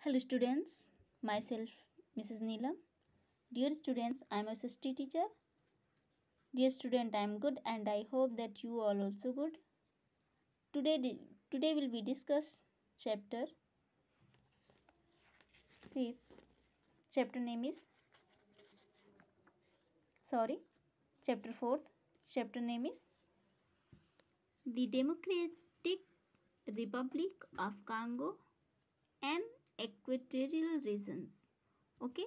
Hello students, myself Mrs. Neelam. Dear students, I am a SST teacher. Dear student, I am good and I hope that you all also good. Today will be discuss chapter 3. Chapter name is chapter 4th. Chapter name is The Democratic Republic of Congo and Equatorial Regions. Okay?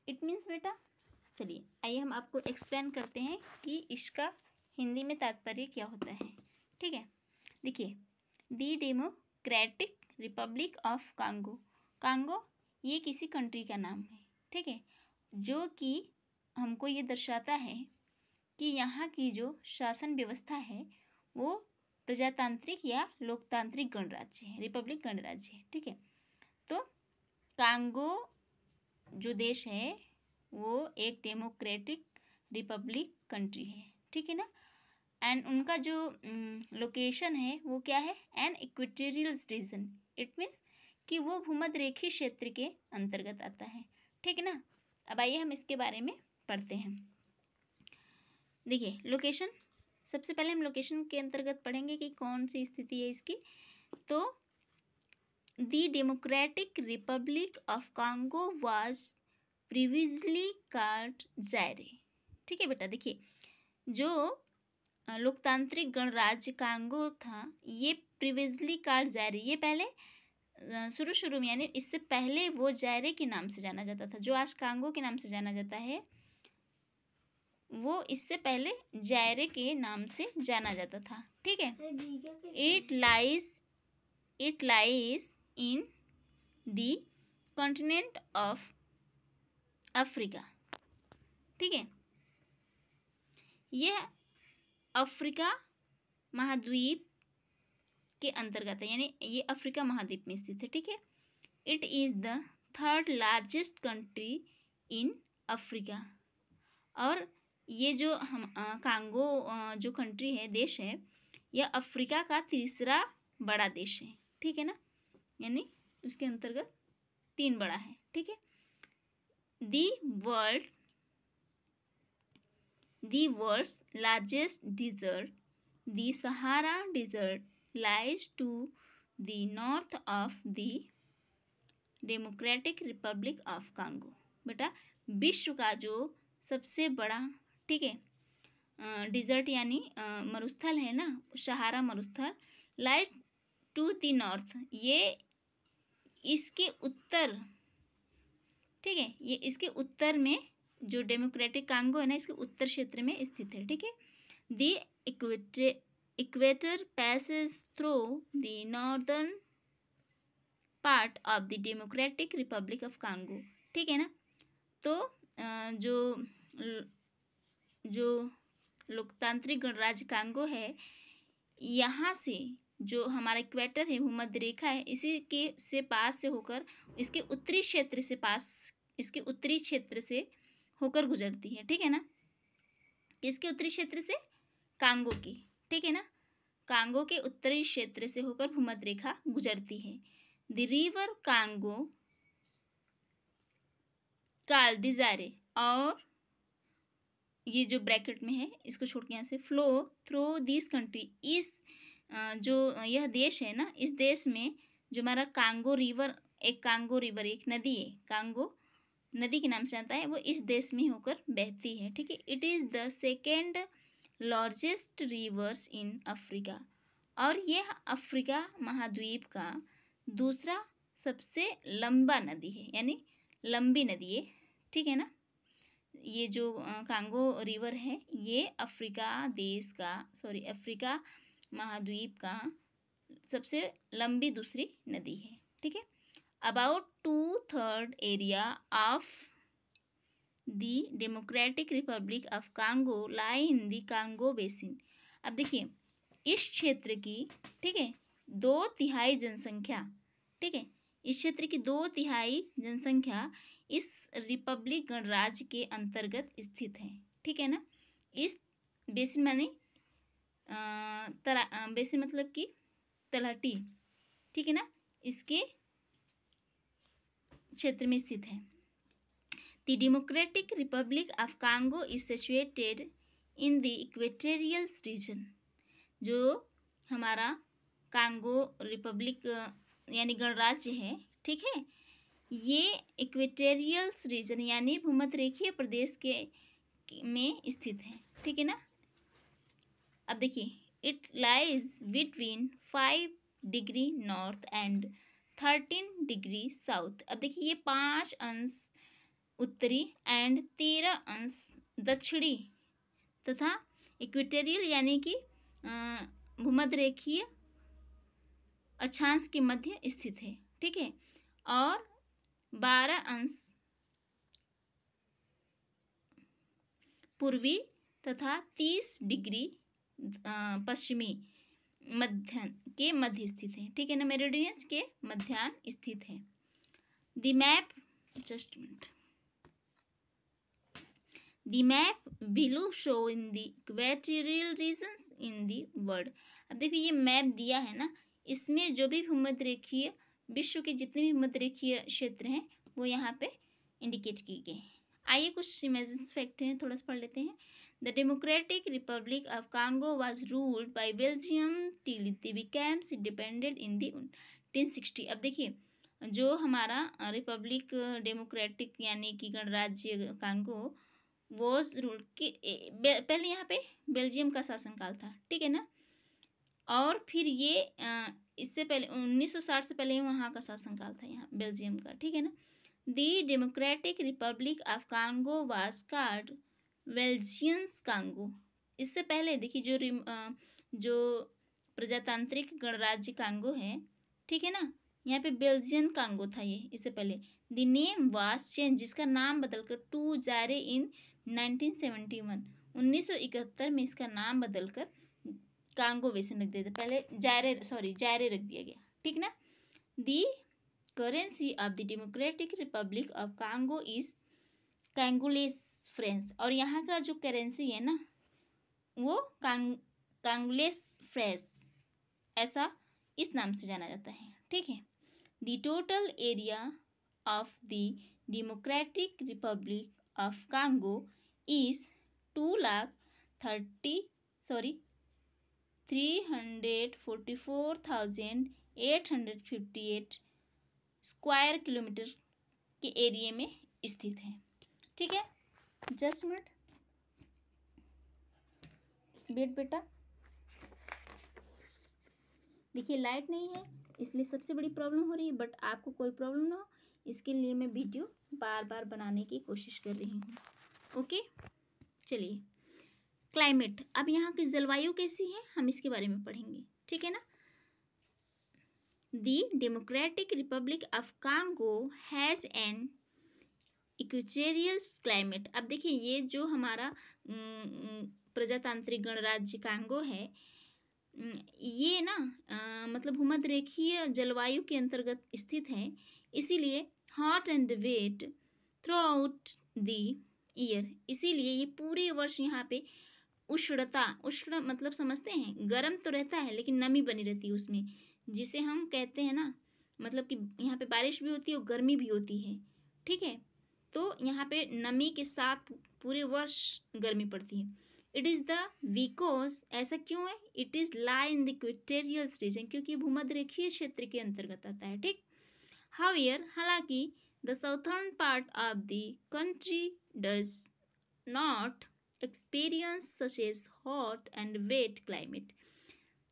It means बेटा चलिए आइए हम आपको explain करते हैं कि इसका हिंदी में तात्पर्य क्या होता है। ठीक है, देखिए the Democratic Republic of Congo. Congo ये किसी कंट्री का नाम है, ठीक है, जो कि हमको ये दर्शाता है कि यहाँ की जो शासन व्यवस्था है वो प्रजातांत्रिक या लोकतांत्रिक गणराज्य है, रिपब्लिक गणराज्य है। ठीक है, तो कांगो जो देश है वो एक डेमोक्रेटिक रिपब्लिक कंट्री है, ठीक है ना। एंड उनका जो लोकेशन है वो क्या है, an equatorial region. It means कि वो भूमध्य रेखीय क्षेत्र के अंतर्गत आता है, ठीक है ना। अब आइए हम इसके बारे में पढ़ते हैं। देखिए लोकेशन, सबसे पहले हम लोकेशन के अंतर्गत पढ़ेंगे कि कौन सी स्थिति है इसकी। तो the Democratic Republic of Congo was previously called जायरे। ठीक है बेटा, देखिए जो लोकतांत्रिक गणराज्य कांगो था ये प्रीवियसली कॉल्ड जायरे, ये पहले शुरू में यानी इससे पहले वो जायरे के नाम से जाना जाता था। जो आज कांगो के नाम से जाना जाता है वो इससे पहले जायरे के नाम से जाना जाता था, ठीक है। It lies in the continent of Africa. ठीक है, यह अफ्रीका महाद्वीप के अंतर्गत है, यानी ये अफ्रीका महाद्वीप में स्थित है, ठीक है। It is the third largest country in Africa. और ये जो हम कांगो जो कंट्री है, देश है, यह अफ्रीका का तीसरा बड़ा देश है, ठीक है ना, यानी उसके अंतर्गत 3 बड़ा है, ठीक है। The world's largest desert, the Sahara Desert, lies to the north of the Democratic Republic of Congo। बेटा विश्व का जो सबसे बड़ा, ठीक है, डिजर्ट यानी मरुस्थल है ना, सहारा मरुस्थल, लाइज टू द नॉर्थ, ये इसके उत्तर, ठीक है, ये इसके उत्तर में जो डेमोक्रेटिक कांगो है ना, इसके उत्तर क्षेत्र में स्थित है, ठीक है। The equator passes through the northern part of the Democratic Republic of Congo, ठीक है ना। तो जो लोकतांत्रिक गणराज्य कांगो है, यहाँ से जो हमारा इक्वेटर है, भूमध्य रेखा है, इसी के से पास से होकर इसके उत्तरी क्षेत्र से होकर गुजरती है, ठीक है ना। इसके उत्तरी क्षेत्र से कांगो की, ठीक है ना, कांगो के उत्तरी क्षेत्र से होकर भूमध्य रेखा गुजरती है। द रिवर कांगो काल दिजारे, और ये जो ब्रैकेट में है इसको छोड़ के यहाँ से, फ्लो थ्रू दिस कंट्री, इस जो यह देश है ना, इस देश में जो हमारा कांगो रिवर, एक नदी है, कांगो नदी के नाम से आता है, वो इस देश में होकर बहती है, ठीक है। It is the second largest reverse in Africa, और यह अफ्रीका महाद्वीप का दूसरा सबसे लंबा नदी है, यानी लंबी नदी है, ठीक है ना। ये जो कांगो रिवर है ये अफ्रीका महाद्वीप का सबसे लंबी दूसरी नदी है, ठीक है। About 2/3 area of the Democratic Republic of Congo lie in the Congo basin. अब देखिए इस क्षेत्र की, ठीक है, 2/3 जनसंख्या, ठीक है, इस क्षेत्र की 2/3 जनसंख्या इस रिपब्लिक गणराज्य के अंतर्गत स्थित है, ठीक है ना। इस बेसिन माने बेसिन मतलब कि तलहटी, ठीक है ना, इसके क्षेत्र में स्थित है। The Democratic Republic of Congo is situated in the equatorial region. जो हमारा कांगो रिपब्लिक यानी गणराज्य है, ठीक है, ये इक्वेटोरियल रीजन यानी भूमध्यरेखीय प्रदेश में स्थित है, ठीक है ना। अब देखिए, it lies between 5 degree north and 13 degree south. अब देखिए, ये 5 अंश उत्तरी एंड 13 अंश दक्षिणी तथा इक्वेटोरियल यानी कि भूमध्यरेखीय अक्षांश के मध्य स्थित है, ठीक है, और 12 अंश पूर्वी तथा 30 डिग्री पश्चिमी मध्य स्थित है, ठीक है ना, मेरिडियंस के मध्याह्न स्थित है। The map, just minute, the map below show in the equatorial regions in the world. अब देखिए, ये मैप दिया है ना, इसमें जो भी भूमध्यरेखीय विश्व के जितने भी भूमध्यरेखीय क्षेत्र हैं वो यहाँ पे इंडिकेट किए गए हैं। आइए कुछ इमेजिन्स फैक्ट हैं, थोड़ा सा पढ़ लेते हैं। The Democratic Republic of Congo was ruled by Belgium till it became independent in the 1960। अब देखिए, जो हमारा रिपब्लिक डेमोक्रेटिक यानी कि गणराज्य कांगो वॉज रूल्ड कि पहले यहाँ पे बेल्जियम का शासनकाल था, ठीक है ना, और फिर ये इससे पहले 1960 से पहले वहाँ का शासनकाल था यहाँ बेल्जियम का, ठीक है ना। The Democratic Republic of Congo was called Belgians Congo. इससे पहले देखिए, जो प्रजातांत्रिक गणराज्य कांगो है, ठीक है ना, यहाँ पे बेल्जियन कांगो था ये इससे पहले। द नेम वाज चेंज, जिसका नाम बदलकर टू जायरे इन 1971, 1971 में इसका नाम बदलकर कांगो वैसे रख दिया था, पहले जायरे रख दिया गया, ठीक ना। The currency of the Democratic Republic of Congo is Congolese French, और यहाँ का जो करेंसी है ना वो कांगोलेस फ्रेंच, ऐसा इस नाम से जाना जाता है, ठीक है। The total area of the Democratic Republic of Congo is 344,858 square kilometre के एरिया में स्थित है, ठीक है। जस्ट मिनट, वेट बेटा। देखिए, लाइट नहीं है इसलिए सबसे बड़ी प्रॉब्लम हो रही है, बट आपको कोई प्रॉब्लम ना हो इसके लिए मैं वीडियो बार बार बनाने की कोशिश कर रही हूँ। ओके, चलिए, क्लाइमेट, अब यहाँ की जलवायु कैसी है हम इसके बारे में पढ़ेंगे, ठीक है ना। The Democratic Republic of Congo has an equatorial climate. अब देखिए, ये जो हमारा प्रजातांत्रिक गणराज्य कांगो है, ये ना मतलब भूमध्यरेखीय जलवायु के अंतर्गत स्थित है, इसीलिए hot and wet throughout the year, इसीलिए ये पूरे वर्ष यहाँ पे उष्ण मतलब समझते हैं, गर्म तो रहता है लेकिन नमी बनी रहती है उसमें, जिसे हम कहते हैं ना, मतलब कि यहाँ पे बारिश भी होती है और गर्मी भी होती है, ठीक है। तो यहाँ पे नमी के साथ पूरे वर्ष गर्मी पड़ती है। इट इज़ द बिकॉज, ऐसा क्यों है, it is lie in the equatorial region, क्योंकि भूमध्यरेखीय क्षेत्र के अंतर्गत आता है, ठीक। हाउएवर, हालांकि the southern part of the country does not experience such as hot and wet climate,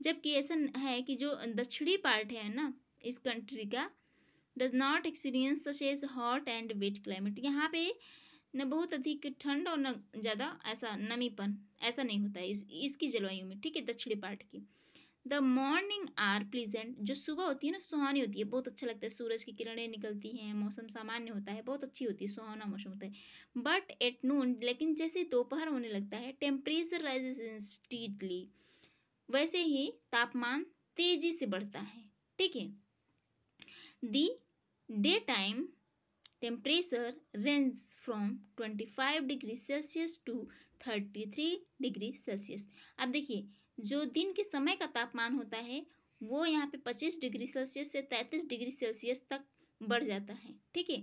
जबकि ऐसा है कि जो दक्षिणी पार्ट है ना इस कंट्री का, does not experience such as hot and wet climate, यहाँ पे न बहुत अधिक ठंड और न ज़्यादा ऐसा नमीपन, ऐसा नहीं होता है इसकी जलवायु में, ठीक है, दक्षिणी पार्ट की। द मॉर्निंग आर प्लीजेंट, जो सुबह होती है ना सुहानी होती है, बहुत अच्छा लगता है, सूरज की किरणें निकलती हैं, मौसम सामान्य होता है, बहुत अच्छी होती है, सुहाना मौसम होता है। बट एट नून, लेकिन जैसे दोपहर होने लगता है, टेम्परेचर राइजेस इंस्टेंटली, वैसे ही तापमान तेजी से बढ़ता है, ठीक है। The day time temperature range from 25 degree Celsius to 33 degree Celsius. अब देखिए, जो दिन के समय का तापमान होता है वो यहाँ पे 25 डिग्री सेल्सियस से 33 डिग्री सेल्सियस तक बढ़ जाता है, ठीक है।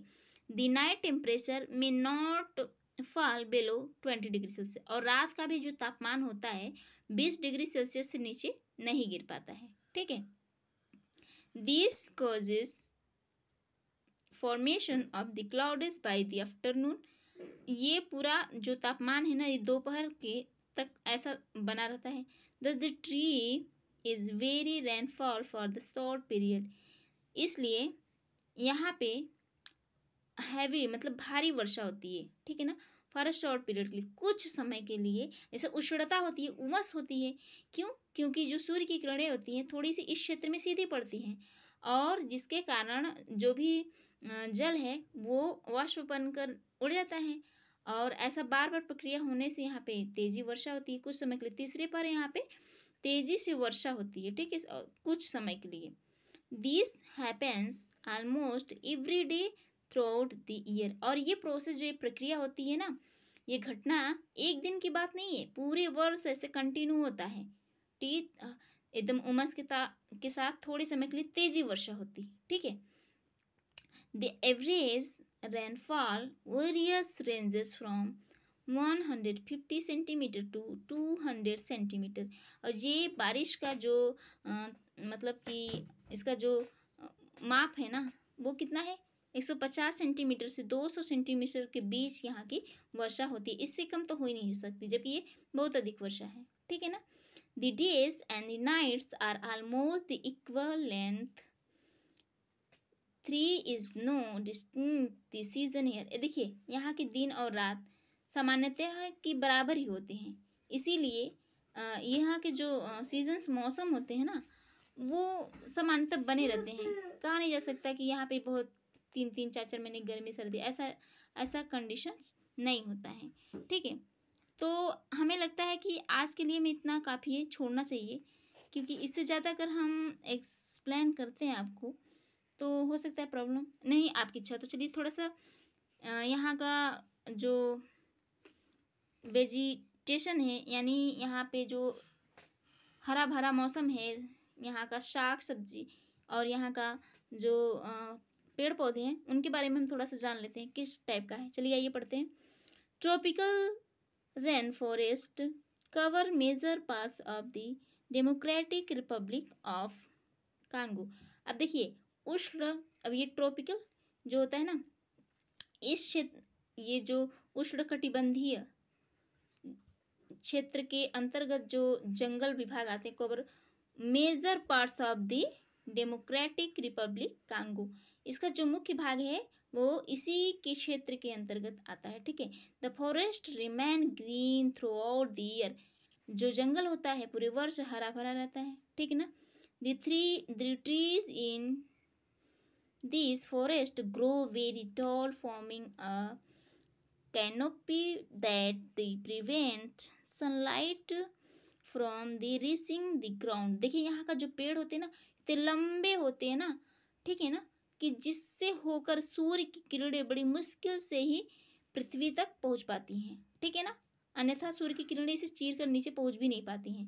द नाइट टेम्परेचर में not fall below 20 degree Celsius, और रात का भी जो तापमान होता है 20 डिग्री सेल्सियस से नीचे नहीं गिर पाता है, ठीक है। This causes formation of the clouds by the afternoon, ये पूरा जो तापमान है ना ये दोपहर के तक ऐसा बना रहता है। दस the tree is very rainfall for the short period, इसलिए यहाँ पे हैवी मतलब भारी वर्षा होती है, ठीक है ना, फॉर अ शॉर्ट पीरियड के लिए, कुछ समय के लिए। जैसे उष्णता होती है, उमस होती है, क्यों? क्योंकि जो सूर्य की किरणें होती हैं थोड़ी सी इस क्षेत्र में सीधी पड़ती हैं, और जिसके कारण जो भी जल है वो वाष्प बनकर उड़ जाता है, और ऐसा बार बार प्रक्रिया होने से यहाँ पे तेजी वर्षा होती है कुछ समय के लिए। तीसरे पर यहाँ पे तेजी से वर्षा होती है, ठीक है, कुछ समय के लिए। This happens almost every day through out the year, और ये प्रोसेस जो ये प्रक्रिया होती है ना, ये घटना एक दिन की बात नहीं है, पूरे वर्ष ऐसे कंटिन्यू होता है, ठीक, एकदम उमस के साथ थोड़े समय के लिए तेजी वर्षा होती है, ठीक है। The average rainfall varies ranges from 150 centimetre to 200 centimetre, और ये बारिश का जो मतलब कि इसका जो माप है ना वो कितना है, 150 सेंटीमीटर से 200 सेंटीमीटर के बीच यहाँ की वर्षा होती है, इससे कम तो हो ही नहीं सकती, जबकि ये बहुत अधिक वर्षा है, ठीक है ना। The days and the nights are almost the equal length, 3 is no distinct the season here. देखिए यहाँ के दिन और रात सामान्यतः की बराबर ही होते हैं, इसीलिए यहाँ के जो सीजन्स मौसम होते हैं ना वो सामान्यतः बने रहते हैं। कहा नहीं जा सकता कि यहाँ पे बहुत 3-3 4-4 महीने गर्मी सर्दी, ऐसा कंडीशंस नहीं होता है, ठीक है। तो हमें लगता है कि आज के लिए में इतना काफ़ी है, छोड़ना चाहिए, क्योंकि इससे ज़्यादा अगर हम एक्सप्लेन करते हैं आपको तो हो सकता है प्रॉब्लम नहीं आपकी इच्छा। तो चलिए थोड़ा सा यहाँ का जो वेजिटेशन है, यानी यहाँ पे जो हरा भरा मौसम है, यहाँ का साग सब्जी और यहाँ का जो पेड़ पौधे हैं उनके बारे में हम थोड़ा सा जान लेते हैं किस टाइप का है। चलिए आइए पढ़ते हैं। Tropical rain forest cover major parts of the Democratic Republic of Congo. अब देखिए उष्ण, अब ये ट्रॉपिकल जो होता है ना, इस क्षेत्र, ये जो उष्णकटिबंधीय क्षेत्र के अंतर्गत जो जंगल विभाग आते हैं, cover major parts of the Democratic Republic Congo, इसका जो मुख्य भाग है वो इसी के क्षेत्र के अंतर्गत आता है, ठीक है। The forest remain green through out the year, जो जंगल होता है पूरे वर्ष हरा भरा रहता है, ठीक है ना। The trees in this forest grow very tall forming a canopy that they prevent sunlight from the reaching the ground। देखिए यहाँ का जो पेड़ होते हैं ना इतने लंबे होते हैं ना, ठीक है ना, कि जिससे होकर सूर्य की किरणें बड़ी मुश्किल से ही पृथ्वी तक पहुँच पाती हैं, ठीक है ना, अन्यथा सूर्य की किरणें इसे चीर कर नीचे पहुँच भी नहीं पाती हैं,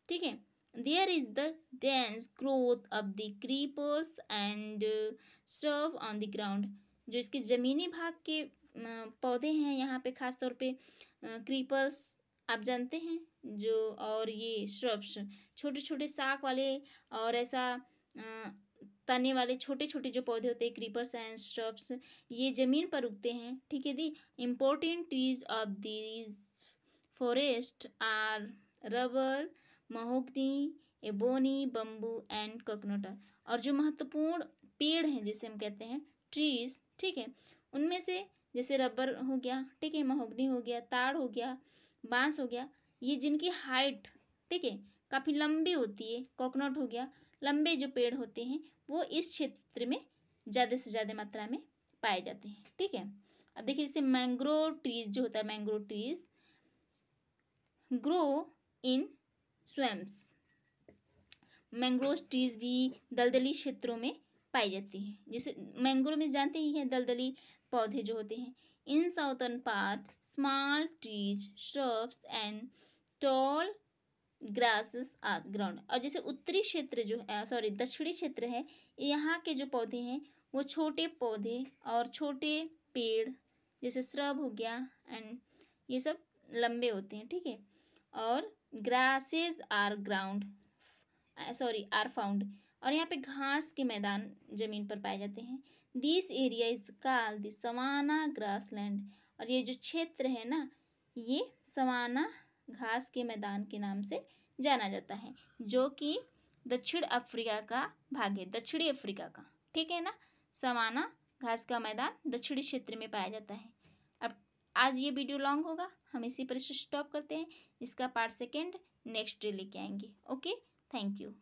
ठीक है। There is the dense growth of the creepers and stuff on the ground, जो इसके ज़मीनी भाग के पौधे हैं यहाँ पे खास तौर पे क्रीपर्स आप जानते हैं जो, और ये श्रब्स छोटे छोटे साग वाले और ऐसा तने वाले छोटे छोटे जो पौधे होते हैं क्रीपर्स एंड श्रब्स, ये ज़मीन पर उगते हैं, ठीक है दी। Important trees of these forests are rubber, mahogany, ebony, bamboo and coconut. और जो महत्वपूर्ण पेड़ हैं जिसे हम कहते हैं ट्रीज, ठीक है, उनमें से जैसे रबर हो गया, ठीक है, महोगनी हो गया, ताड़ हो गया, बांस हो गया, ये जिनकी हाइट, ठीक है, काफ़ी लंबी होती है, कोकोनट हो गया, लंबे जो पेड़ होते हैं वो इस क्षेत्र में ज़्यादा से ज़्यादा मात्रा में पाए जाते हैं, ठीक है। अब देखिए जैसे मैंग्रोव ट्रीज जो होता है, mangrove trees grow in swamps, mangrove trees भी दलदली क्षेत्रों में पाई जाती है, जैसे मैंग्रोव में जानते ही हैं दलदली पौधे जो होते हैं। इन southern part small trees shrubs and tall grasses आज ग्राउंड। और जैसे उत्तरी क्षेत्र जो है, दक्षिणी क्षेत्र है, यहाँ के जो पौधे हैं वो छोटे पौधे और छोटे पेड़ जैसे श्रब हो गया एंड ये सब लंबे होते हैं, ठीक है। और grasses are ground are found, और यहाँ पे घास के मैदान जमीन पर पाए जाते हैं। This area is called the savanna grassland, और ये जो क्षेत्र है ना ये सवाना घास के मैदान के नाम से जाना जाता है, जो कि दक्षिण अफ्रीका का भाग है, दक्षिणी अफ्रीका का, ठीक है ना। सवाना घास का मैदान दक्षिणी क्षेत्र में पाया जाता है। अब आज ये वीडियो लॉन्ग होगा, हम इसी पर स्टॉप करते हैं। इसका पार्ट सेकेंड नेक्स्ट डे लेके आएंगे। Okay, thank you.